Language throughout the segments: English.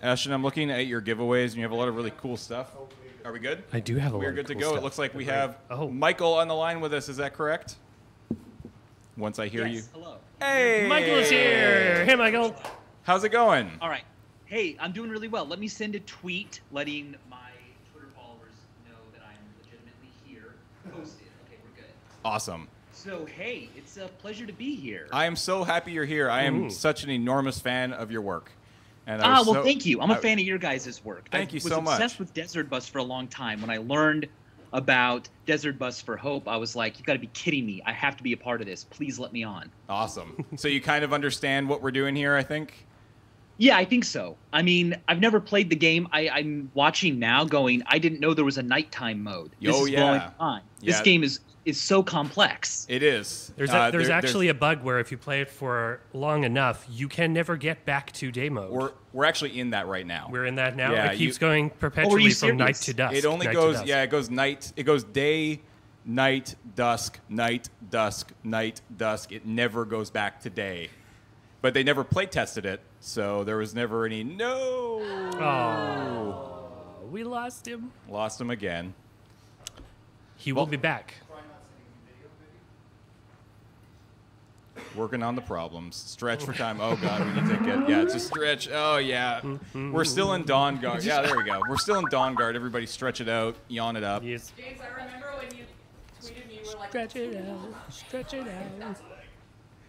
Ashton, I'm looking at your giveaways, and you have a lot of really cool stuff. Are we good? I do have a lot of We're good to cool go. stuff. It looks like we have Oh. Michael on the line with us. Is that correct? Once I hear you. Hello. Hey! Michael is here. Hey, Michael. How's it going? All right. Hey, I'm doing really well. Let me send a tweet letting my Twitter followers know that I'm legitimately here. Posted. Okay, we're good. Awesome. So, hey, it's a pleasure to be here. I am so happy you're here. I am such an enormous fan of your work. And well, thank you. I'm a fan of your guys' work. Thank you so much. I was obsessed with Desert Bus for a long time. When I learned about Desert Bus for Hope, I was like, you got to be kidding me. I have to be a part of this. Please let me on. Awesome. So you kind of understand what we're doing here, I think? Yeah, I think so. I mean, I've never played the game. I'm watching now going, I didn't know there was a nighttime mode. This is blowing my mind. This game is so complex. It is. There's actually a bug where if you play it for long enough, you can never get back to day mode. We're actually in that right now. We're in that now? Yeah, it keeps going perpetually from night to dusk. It only goes, it goes night, it goes day, night, dusk, night, dusk, night, dusk. It never goes back to day. But they never play tested it, so there was never any, no. Oh, we lost him. Lost him again. He will be back. Working on the problems. Stretch for time. Oh, God, we need to get... Yeah, it's a stretch. Oh, yeah. We're still in Dawn Guard. Yeah, there we go. We're still in Dawn Guard. Everybody stretch it out. Yawn it up. Yes. James, I remember when you tweeted me, you were like... Stretch it out. Stretch it out.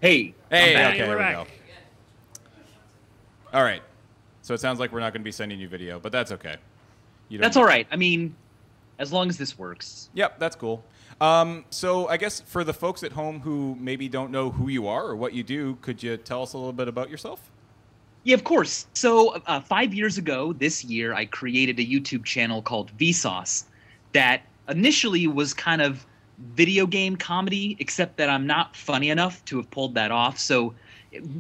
Hey. Okay, we're there we back. go. All right. So it sounds like we're not going to be sending you video, but that's okay. That's all right. I mean, as long as this works. Yep, that's cool. So I guess for the folks at home who maybe don't know who you are or what you do, could you tell us a little bit about yourself? Yeah, of course. So 5 years ago, this year, I created a YouTube channel called VSauce that initially was kind of video game comedy, except that I'm not funny enough to have pulled that off. So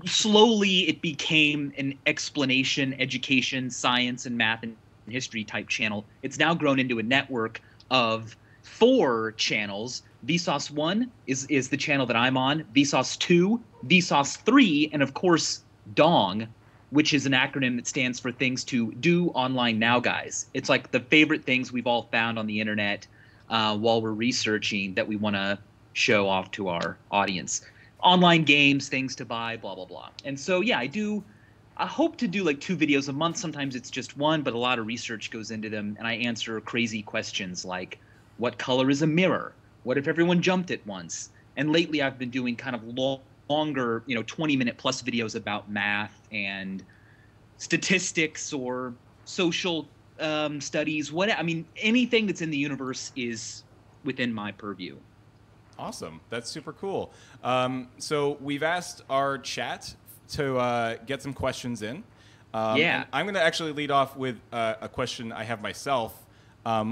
slowly it became an explanation, education, science, and math and history type channel. It's now grown into a network of 4 channels. VSauce 1 is the channel that I'm on. VSauce 2, VSauce 3, and of course DONG, which is an acronym that stands for Things to Do Online Now, guys. It's like the favorite things we've all found on the internet while we're researching that we want to show off to our audience. Online games, things to buy, blah, blah, blah. And so, yeah, I hope to do like 2 videos a month. Sometimes it's just 1, but a lot of research goes into them. And I answer crazy questions like, what color is a mirror? What if everyone jumped at once? And lately I've been doing kind of longer, 20-minute plus videos about math and statistics or social studies. Anything that's in the universe is within my purview. Awesome. That's super cool. So we've asked our chat to get some questions in. Yeah. I'm going to actually lead off with a question I have myself,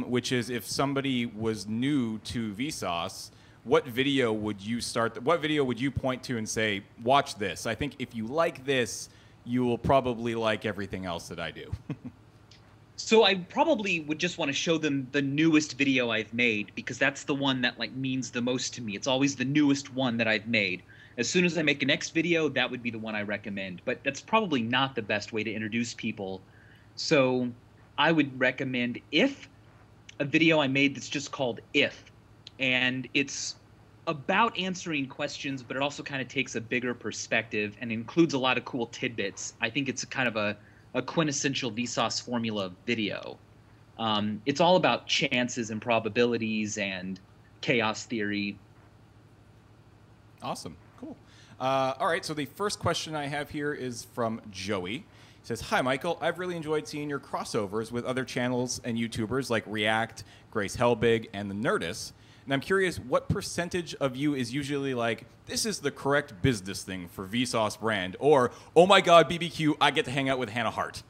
which is if somebody was new to VSauce, what video would you point to and say, watch this? I think if you like this, you will probably like everything else that I do. So I probably would just want to show them the newest video I've made because that's the one that means the most to me. It's always the newest one that I've made. As soon as I make a next video, that would be the one I recommend. But that's probably not the best way to introduce people. So I would recommend a video I made that's just called If. And it's about answering questions, but it also kind of takes a bigger perspective and includes a lot of cool tidbits. I think it's kind of a quintessential VSauce formula video. It's all about chances and probabilities and chaos theory. Awesome. Cool. All right, so the first question I have here is from Joey. He says, hi, Michael. I've really enjoyed seeing your crossovers with other channels and YouTubers like React, Grace Helbig, and The Nerdist. And I'm curious, what percentage of you is usually like, this is the correct business thing for VSauce brand, or, oh my God, BBQ, I get to hang out with Hannah Hart?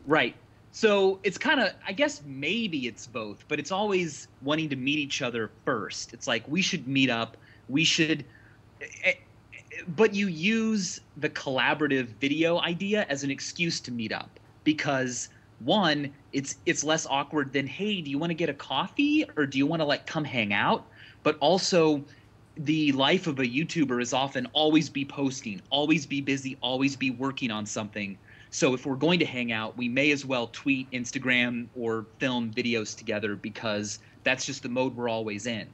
Right. So it's kind of, I guess maybe it's both, but it's always wanting to meet each other first. It's like, we should meet up, but you use the collaborative video idea as an excuse to meet up because one, it's less awkward than, hey, do you want to get a coffee or do you want to come hang out? But also the life of a YouTuber is often always be posting, always be busy, always be working on something. So if we're going to hang out, we may as well tweet, Instagram, or film videos together because that's just the mode we're always in.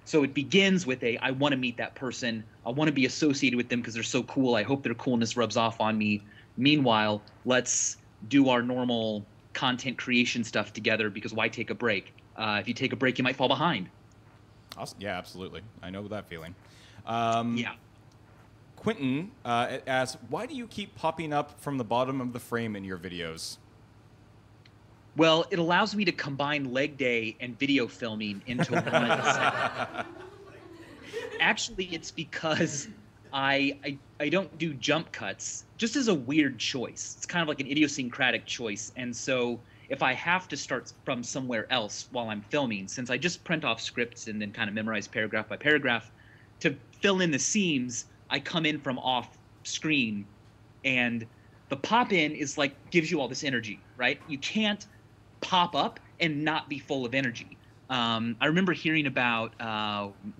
So it begins with I want to meet that person. I want to be associated with them because they're so cool. I hope their coolness rubs off on me. Meanwhile, let's do our normal content creation stuff together because why take a break? If you take a break, you might fall behind. Awesome. Yeah, absolutely. I know that feeling. Yeah. Quentin asks, why do you keep popping up from the bottom of the frame in your videos? Well, it allows me to combine leg day and video filming into one at the same. Actually, it's because I don't do jump cuts, just as a weird choice. It's kind of like an idiosyncratic choice. And so if I have to start from somewhere else while I'm filming, since I just print off scripts and then kind of memorize paragraph by paragraph, to fill in the seams, I come in from off screen, and the pop in is like gives you all this energy, right? You can't pop up and not be full of energy. I remember hearing about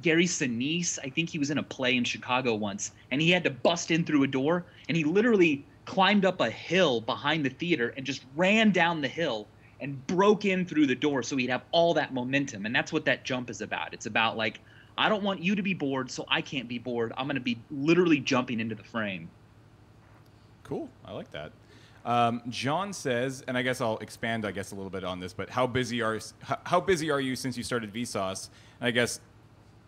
Gary Sinise. I think he was in a play in Chicago once, and he had to bust in through a door, and he literally climbed up a hill behind the theater and just ran down the hill and broke in through the door so he'd have all that momentum. And that's what that jump is about. It's about like, I don't want you to be bored, so I can't be bored. I'm going to be literally jumping into the frame. Cool. I like that. John says, and I guess I'll expand, a little bit on this, but how busy are you since you started VSauce? And I guess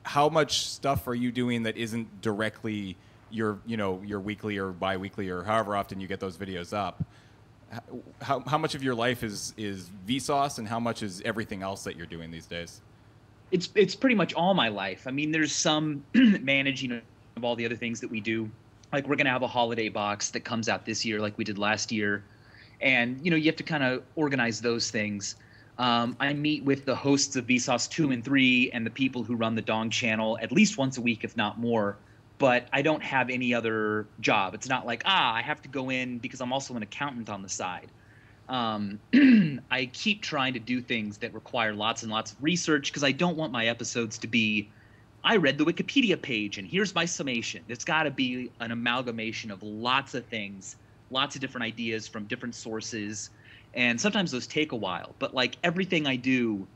how much stuff are you doing that isn't directly your weekly or bi-weekly or however often you get those videos up? How much of your life is VSauce, and how much is everything else that you're doing these days? It's pretty much all my life. I mean, there's some managing of all the other things that we do. Like we're going to have a holiday box that comes out this year like we did last year. And, you have to kind of organize those things. I meet with the hosts of VSauce 2 and 3 and the people who run the Dong channel at least once a week, if not more. But I don't have any other job. It's not like, I have to go in because I'm also an accountant on the side. I keep trying to do things that require lots and lots of research because I don't want my episodes to be, I read the Wikipedia page and here's my summation. It's got to be an amalgamation of lots of things, lots of different ideas from different sources. And sometimes those take a while. But like everything I do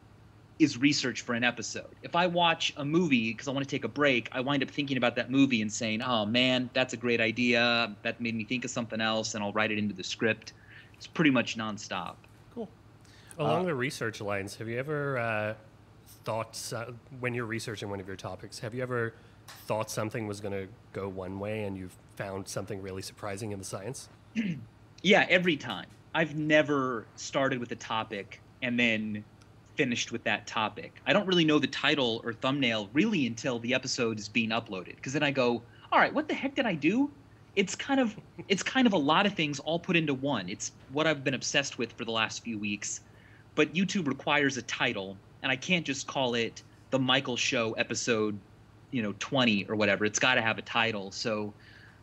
is research for an episode. If I watch a movie because I want to take a break, I wind up thinking about that movie and saying, oh man, that's a great idea. That made me think of something else, and I'll write it into the script. It's pretty much nonstop. Cool. Along the research lines, have you ever thought, when you're researching one of your topics, have you ever thought something was going to go one way and you've found something really surprising in the science? Yeah, every time. I've never started with a topic and then finished with that topic. I don't really know the title or thumbnail really until the episode is being uploaded, because then I go, all right, what the heck did I do? It's kind of a lot of things all put into one. It's what I've been obsessed with for the last few weeks. But YouTube requires a title, and I can't just call it The Michael Show episode, 20 or whatever. It's got to have a title. So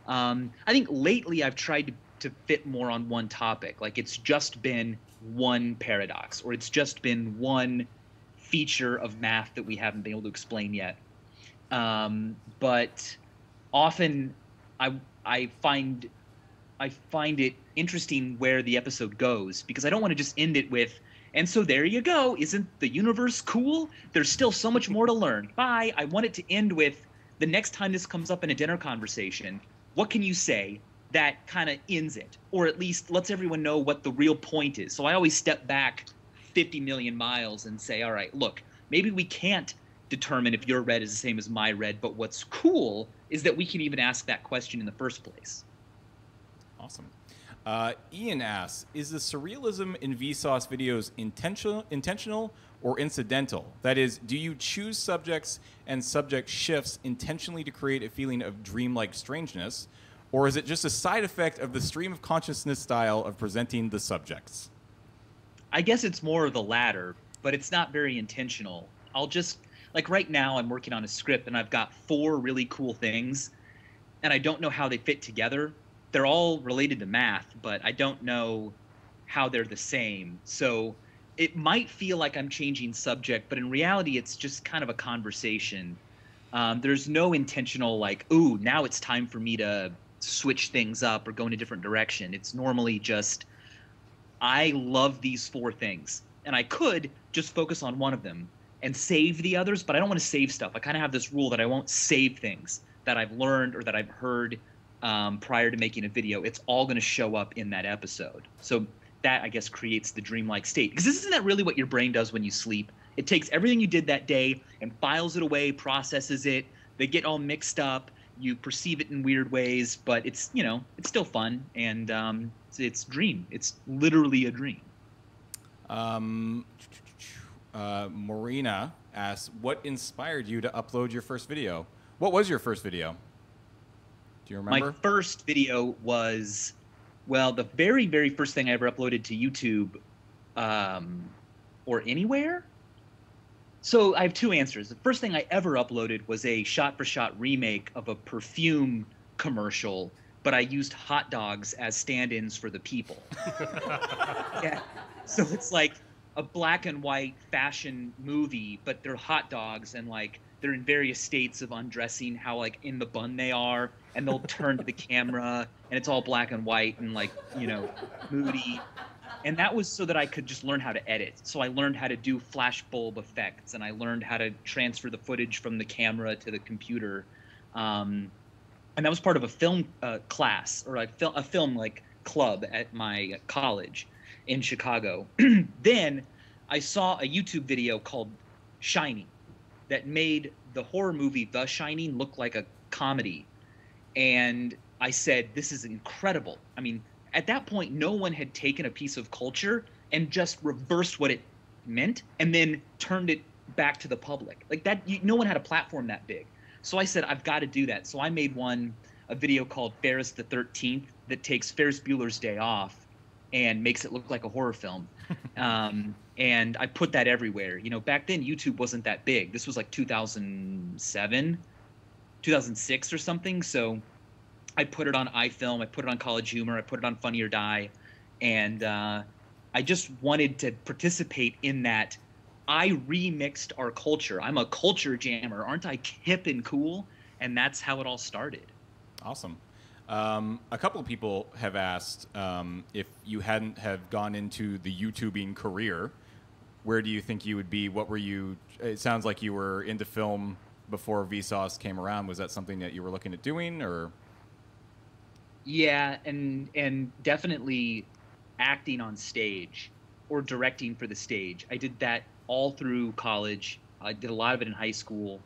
I think lately I've tried to fit more on one topic. Like it's just been one paradox, or it's just been one feature of math that we haven't been able to explain yet. But often I find it interesting where the episode goes, because I don't want to just end it with, and so there you go, isn't the universe cool? There's still so much more to learn. Bye. I want it to end with, the next time this comes up in a dinner conversation, what can you say that kind of ends it, or at least lets everyone know what the real point is? So I always step back 50 million miles and say, all right, look, maybe we can't determine if your red is the same as my red, but what's cool is that we can even ask that question in the first place. Awesome. Ian asks, is the surrealism in VSauce videos intentional or incidental? That is, do you choose subjects and subject shifts intentionally to create a feeling of dreamlike strangeness, or is it just a side effect of the stream of consciousness style of presenting the subjects? I guess it's more of the latter, but it's not very intentional. I'll just, like right now I'm working on a script and I've got 4 really cool things and I don't know how they fit together. They're all related to math, but I don't know how they're the same. So it might feel like I'm changing subject, but in reality it's just kind of a conversation. There's no intentional like, ooh, now it's time for me to switch things up or go in a different direction. It's normally just, I love these 4 things, and I could just focus on one of them and save the others, but I don't want to save stuff. I kind of have this rule that I won't save things that I've learned or that I've heard prior to making a video. It's all going to show up in that episode. So that, I guess, creates the dreamlike state. Because isn't that really what your brain does when you sleep? It takes everything you did that day and files it away, processes it. They get all mixed up. You perceive it in weird ways, but it's, you know, it's still fun, and it's dream. It's literally a dream. Marina asks, what inspired you to upload your first video? What was your first video? Do you remember? My first video was, well, the very, very first thing I ever uploaded to YouTube or anywhere. So I have 2 answers. The first thing I ever uploaded was a shot-for-shot remake of a perfume commercial, but I used hot dogs as stand-ins for the people. Yeah. So it's like a black and white fashion movie, but they're hot dogs, and like they're in various states of undressing, how like in the bun they are, and they'll turn to the camera, and it's all black and white and like, you know, moody. And that was so that I could just learn how to edit. So I learned how to do flashbulb effects, and I learned how to transfer the footage from the camera to the computer. And that was part of a film class, or a film like club at my college in Chicago. Then I saw a YouTube video called Shining that made the horror movie The Shining look like a comedy. And I said, this is incredible. I mean, at that point, no one had taken a piece of culture and just reversed what it meant and then turned it back to the public. Like that, no one had a platform that big. So I said, I've got to do that. So I made a video called Ferris the 13th that takes Ferris Bueller's Day Off and makes it look like a horror film. And I put that everywhere. You know, back then YouTube wasn't that big. This was like 2007, 2006 or something. So I put it on iFilm, I put it on College Humor, I put it on Funny or Die, and I just wanted to participate in that. I remixed our culture. I'm a culture jammer. Aren't I hip and cool? And that's how it all started. Awesome. A couple of people have asked if you hadn't have gone into the YouTubing career, where do you think you would be? What were you? It sounds like you were into film before VSauce came around. Was that something that you were looking at doing, or? Yeah, and definitely acting on stage or directing for the stage. I did that all through college. I did a lot of it in high school,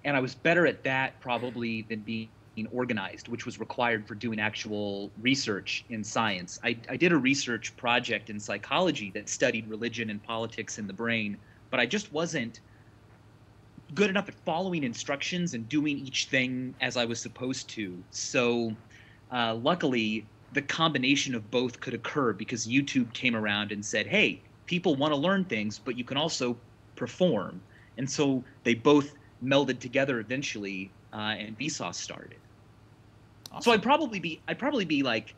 and I was better at that probably than being organized, which was required for doing actual research in science. I did a research project in psychology that studied religion and politics in the brain, but I just wasn't good enough at following instructions and doing each thing as I was supposed to. So luckily, the combination of both could occur because YouTube came around and said, hey, people want to learn things, but you can also perform. And so they both melded together eventually, and VSauce started. Awesome. So I'd probably be like,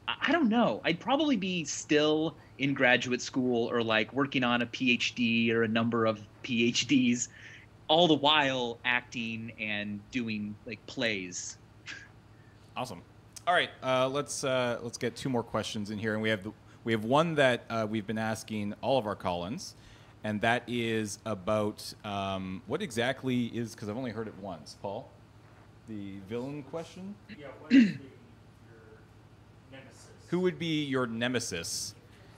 I don't know. I'd probably be still in graduate school or like working on a PhD or a number of PhDs, all the while acting and doing like plays. Awesome. All right, let's get 2 more questions in here, and we have one that we've been asking all of our call-ins, and that is about what exactly is, because I've only heard it once, Paul, the villain question. Yeah. What is your nemesis? Who would be your nemesis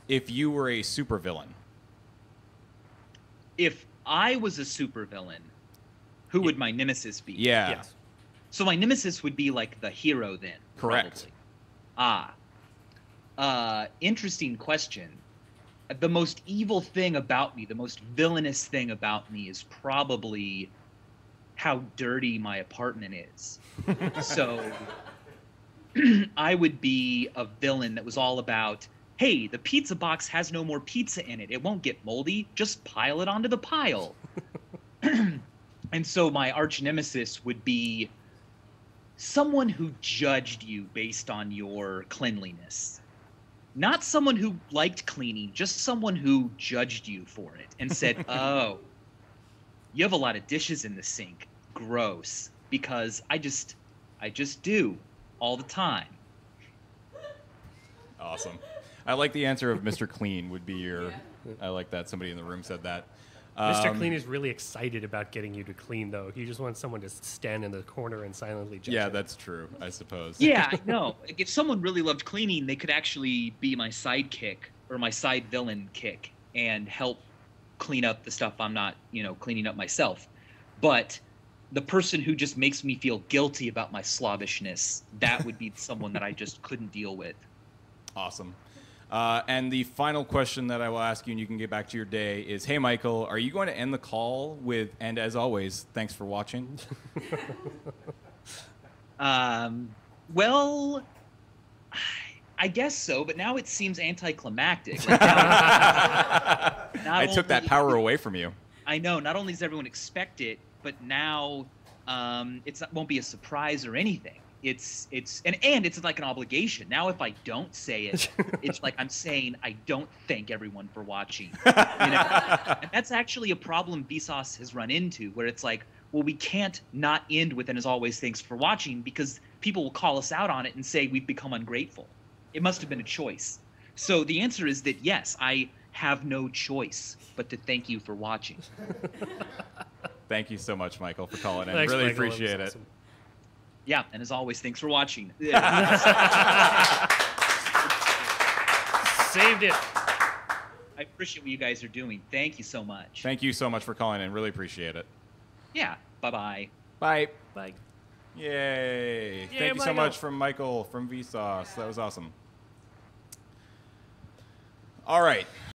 if you were a supervillain? If I was a supervillain, who would my nemesis be? Yeah. Yes. So my nemesis would be like the hero then. Correct. Probably. Interesting question. The most evil thing about me, the most villainous thing about me is probably how dirty my apartment is. So I would be a villain that was all about, hey, the pizza box has no more pizza in it. It won't get moldy. Just pile it onto the pile. And so my arch nemesis would be someone who judged you based on your cleanliness. Not someone who liked cleaning, just someone who judged you for it and said, oh, you have a lot of dishes in the sink. Gross. Because I just do. all the time. Awesome. I like the answer of Mr. Clean would be your. I like that. Somebody in the room said that. Mr. Clean is really excited about getting you to clean, though. He just wants someone to stand in the corner and silently judge Yeah, him. that's true, I suppose. Yeah, I know. Like, if someone really loved cleaning, they could actually be my sidekick or my side villain kick and help clean up the stuff I'm not, cleaning up myself. But the person who just makes me feel guilty about my slobishness, that would be someone that I just couldn't deal with. Awesome. And the final question that I will ask you, and you can get back to your day, is, hey, Michael, are you going to end the call with, and as always, thanks for watching? Well, I guess so, but now it seems anticlimactic. I took that power away from you. I know. Not only does everyone expect it, but now it won't be a surprise or anything. It's like an obligation. Now, if I don't say it, it's like I'm saying I don't thank everyone for watching. And that's actually a problem VSauce has run into, where it's like, well, we can't not end with "and as always, thanks for watching," because people will call us out on it and say we've become ungrateful. It must have been a choice. So the answer is that yes, I have no choice but to thank you for watching. Thank you so much, Michael, for calling in. Thanks, Really Michael. appreciate That was it. awesome. Yeah, and as always, thanks for watching. Saved it. I appreciate what you guys are doing. Thank you so much. Thank you so much for calling in. Really appreciate it. Yeah, bye-bye. Bye. Bye. Yay. Thank you so Michael. much from Michael from VSauce. That was awesome. All right.